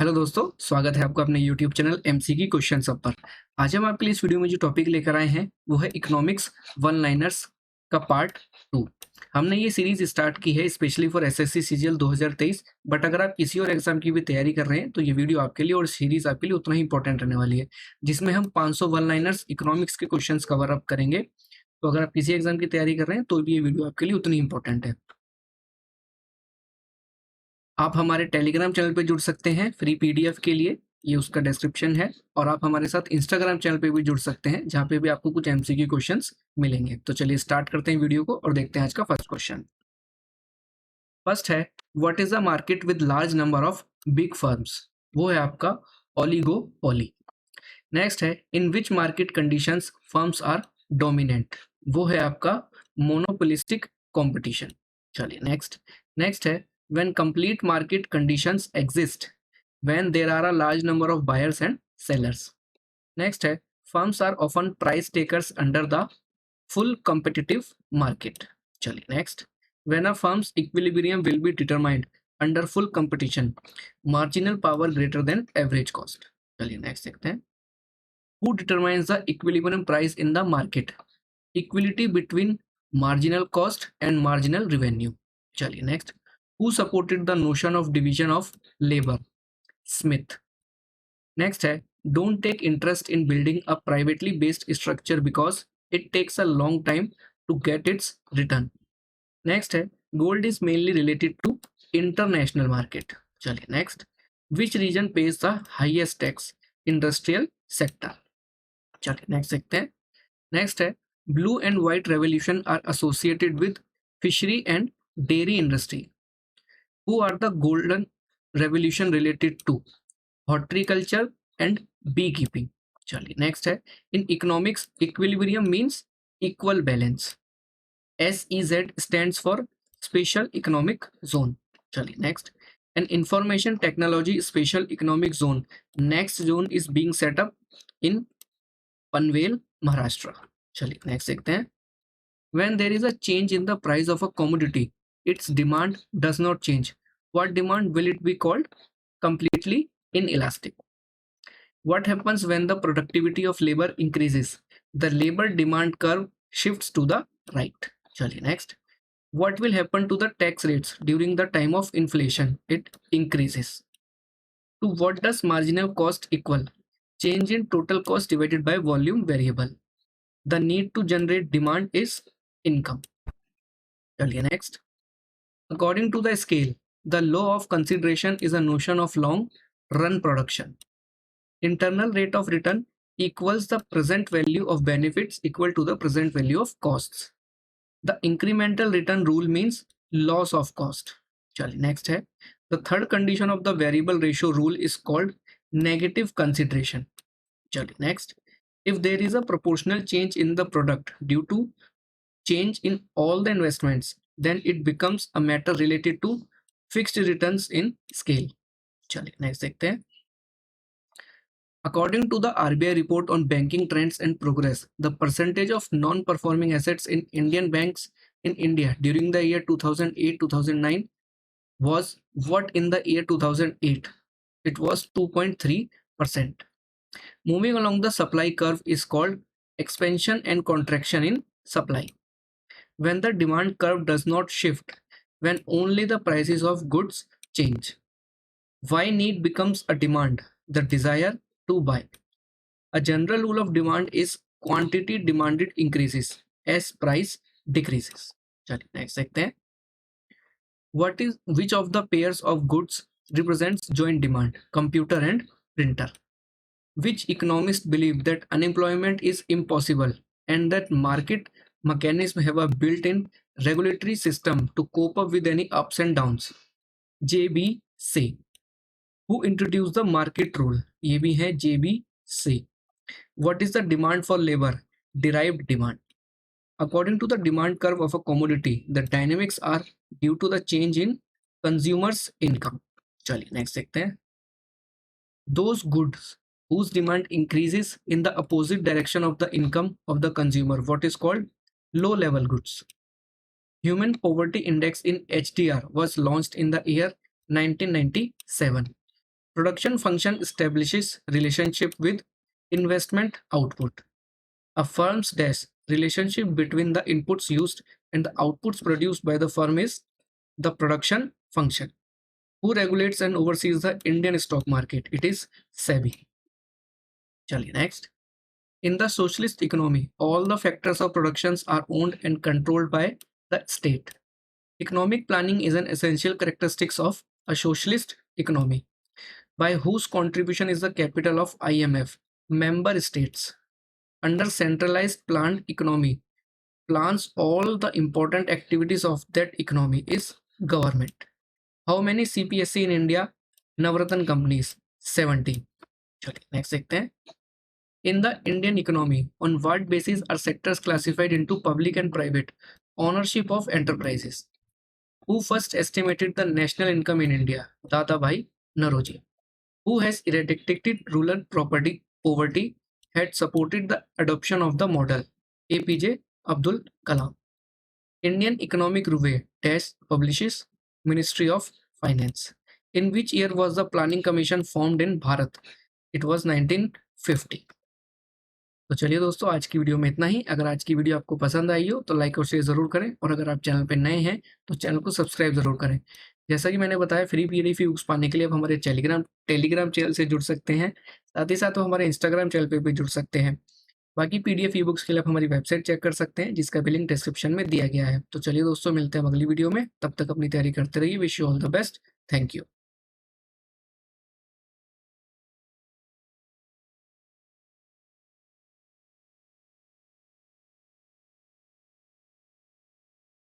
Hello दोस्तों, स्वागत है आपका अपने YouTube चैनल एमसीक्यू क्वेश्चन सब पर। आज हम आपके लिए इस वीडियो में जो टॉपिक लेकर आए हैं वो है इकोनॉमिक्स वन लाइनर्स का पार्ट 2। हमने ये सीरीज स्टार्ट की है specially for SSC CGL 2023, but अगर आप किसी और एग्जाम की भी तैयारी कर रहे हैं तो ये वीडियो आपके लिए और सीरीज आपके लिए उतना ही इंपॉर्टेंट रहने वाली है, जिसमें हम 500 वन लाइनर्स इकोनॉमिक्स के क्वेश्चन कवर अप करेंगे। तो अगर आप किसी एग्जाम की तैयारी कर रहे हैं तो भी ये वीडियो आपके लिए उतनी इंपॉर्टेंट है। आप हमारे टेलीग्राम चैनल पे जुड़ सकते हैं फ्री पीडीएफ के लिए, ये उसका डिस्क्रिप्शन है। और आप हमारे साथ इंस्टाग्राम चैनल पे भी जुड़ सकते हैं, जहाँ पे भी आपको कुछ एमसीक्यू क्वेश्चंस मिलेंगे। तो चलिए स्टार्ट करते हैं वीडियो को और देखते हैं आज का फर्स्ट क्वेश्चन। फर्स्ट है, what is the market with large number of big firms? वो है आपका ओलिगोपोली। नेक्स्ट है, in which market conditions firms are dominant? वो है आपका मोनोपोलिस्टिक कंपटीशन। चलिए नेक्स्ट है, when complete market conditions exist, when there are a large number of buyers and sellers. Next है, firms are often price takers under the full competitive market. चलिए next, when a firm's equilibrium will be determined under full competition, marginal power greater than average cost. चलिए next देखते हैं, who determines the equilibrium price in the market? Equality between marginal cost and marginal revenue. चलिए next, who supported the notion of division of labor? Smith. Next है, don't take interest in building a privately based structure because it takes a long time to get its return. Next है, gold is mainly related to international market. चलिए next, which region pays the highest tax? Industrial sector. चलिए next देखते हैं। Next है, blue and white revolution are associated with fishery and dairy industry. Who are the golden revolution related to? Horticulture and beekeeping. चलिए next है, in economics equilibrium means equal balance. SEZ stands for special economic zone. चलिए next, an information technology special economic zone, next zone is being set up in Panvel, Maharashtra. चलिए next देखते हैं, when there is a change in the price of a commodity, its demand does not change. What demand will it be called? Completely inelastic. What happens when the productivity of labor increases? The labor demand curve shifts to the right. Chaliye next. What will happen to the tax rates during the time of inflation? It increases. To what does marginal cost equal? Change in total cost divided by volume variable. The need to generate demand is income. Chaliye next. According to the scale, the law of consideration is a notion of long run production. Internal rate of return equals the present value of benefits equal to the present value of costs. The incremental return rule means loss of cost. चलिए next है, the third condition of the variable ratio rule is called negative consideration. चलिए next, if there is a proportional change in the product due to change in all the investments, then it becomes a matter related to fixed returns in scale. चलिए next देखते हैं, according to the RBI report on banking trends and progress, the percentage of non-performing assets in Indian banks in India during the year 2008-2009 was what in the year 2008? It was 2.3%. Moving along the supply curve is called expansion and contraction in supply. When the demand curve does not shift, when only the prices of goods change. Why need becomes a demand? The desire to buy. A general rule of demand is quantity demanded increases as price decreases. चलिए next देखते हैं, which of the pairs of goods represents joint demand? Computer and printer. Which economists believe that unemployment is impossible and that market mechanisms have a built-in regulatory system to cope up with any ups and downs? JB Say. Who introduced the market rule? ये भी है JB Say. What is the demand for labor? Derived demand. According to the demand curve of a commodity, the dynamics are due to the change in consumers' income. चलिए next देखते हैं, those goods whose demand increases in the opposite direction of the income of the consumer, what is called low level goods. Human Poverty Index in HDR was launched in the year 1997. Production function establishes relationship with investment output. A firm's dash relationship between the inputs used and the outputs produced by the firm is the production function. Who regulates and oversees the Indian stock market? It is SEBI. चलिए next. In the socialist economy, all the factors of productions are owned and controlled by the state. Economic planning is an essential characteristic of a socialist economy, by whose contribution is the capital of IMF. Member states, under centralized planned economy, plans all the important activities of that economy is government. How many CPSC in India? Navratna companies, 70. चलिए next देखते हैं. In the Indian economy, on what basis are sectors classified into public and private ownership of enterprises? Who first estimated the national income in India? Dadabhai Naroji. Who has eradicated rural property poverty, had supported the adoption of the model? APJ Abdul Kalam. Indian Economic Review test publishes Ministry of Finance. In which year was the Planning Commission formed in Bharat? It was 1950. तो चलिए दोस्तों, आज की video में इतना ही. अगर आज की वीडियो आपको पसंद आई हो तो लाइक और शेयर ज़रूर करें, और अगर आप चैनल पे नए हैं तो चैनल को सब्सक्राइब ज़रूर करें. जैसा कि मैंने बताया, फ्री पीडीएफ ई बुक्स पाने के लिए आप हमारे टेलीग्राम चैनल से जुड़ सकते हैं. साथ ही साथ वो हमारे इंस्टाग्राम चैनल पर भी जुड़ सकते हैं. बाकी पीडीएफ ई बुक्स के लिए आप हमारी वेबसाइट चेक कर सकते हैं, जिसका भी लिंक डिस्क्रिप्शन में दिया गया है. तो चलिए दोस्तों, मिलते हैं अगली वीडियो में. तब तक अपनी तैयारी करते रहिए. Wish you all the best. Thank you.